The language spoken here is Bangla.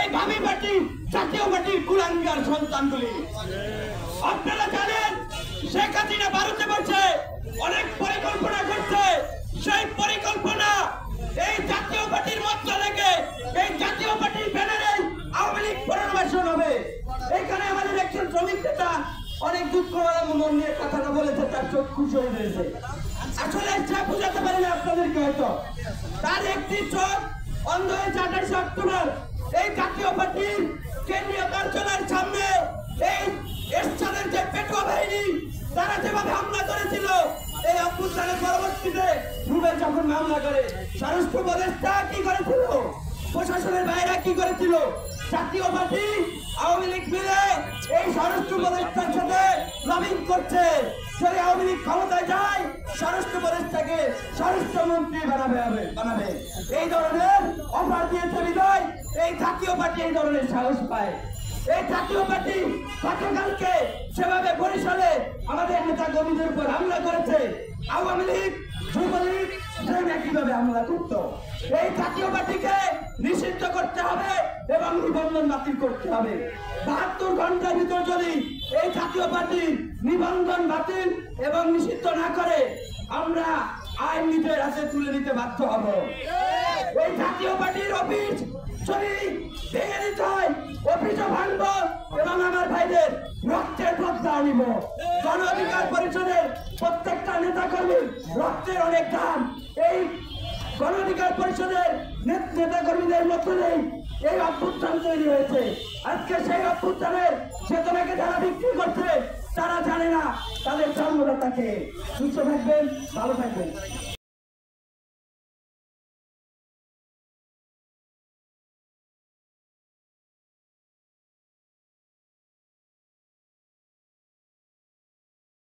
এই ভাবি পার্টি জাতীয় পার্টির কুলাঙ্গার সন্তানগুলি। আপনারা জানেন শেখ হাসিনা ভারতে বসে অনেক পরিকল্পনা করছে। সেই পরিকল্পনা এই জাতীয় পার্টির মধ্য থেকে এই জাতীয় পার্টির ব্যানারে আওয়ামী লীগ পুনর্বাসন হবে। এখানে আমাদের একজন শ্রমিক নেতা অনেক দুঃখ মন নিয়ে কথাটা বলেছে, তার চোখ খুশি হয়ে গেছে। আসলে সে বুঝাতে পারি না আপনাদেরকে, হয়তো তার একটি চোখ অন্ধ হয়েছে। 28 অক্টোবর এই জাতীয় পার্টির কেন্দ্রীয় কার্যালয়ের সামনে এই এরশাদের যে পেটুয়া বাহিনী তারা যেভাবে হামলা করেছিল, এই অভ্যুত্থানের পরবর্তীতে রুবে যখন মামলা করে স্বরাষ্ট্র উপদেষ্টা কি করেছিল, প্রশাসনের বাইরে কি করেছিল, জাতীয় পার্টি আওয়ামী লীগ মিলে এই স্বরাষ্ট্র উপদেষ্টার সাথে লবিং করছে। যদি আওয়ামী লীগ ক্ষমতায় যায় স্বরাষ্ট্র উপদেষ্টাকে স্বরাষ্ট্রমন্ত্রী বানাবে। এই ধরনের অফার দিয়েছে বিদায় এই জাতীয় পার্টি এই ধরনের সাহস পায়। এই জাতীয় পার্টি গতকালকে সেভাবে বরিশালে আমাদের নেতা কর্মীদের উপর হামলা করেছে। আওয়ামী লীগ যুবলীগ কিভাবে হামলা করত। এই জাতীয় পার্টিকে নিষিদ্ধ করতে হবে এবং নিবন্ধন বাতিল করতে হবে। 72 ঘন্টার ভিতর যদি এই জাতীয় পার্টি নিবন্ধন বাতিল এবং নিষিদ্ধ না করে আমরা আইন নিজের হাতে তুলে নিতে বাধ্য হব। এই জাতীয় পার্টির অফিস যদি ভেঙে দিতে হয় অফিসও ভাঙব এবং আমার ভাইদের রক্তের বদলা নিব। গণ অধিকার পরিষদের প্রত্যেকটা নেতা কর্মীর রক্তের অনেক দাম। এই গণ অধিকার পরিষদের নেতা কর্মীদের মধ্যে এই অভ্যুত্থান তৈরি হয়েছে। আজকে সেই অভ্যুত্থানের চেতনাকে যারা বিক্রি করছে তারা জানে না তাদের জন্মদাতাকে। সুস্থ থাকবেন, ভালো থাকবেন।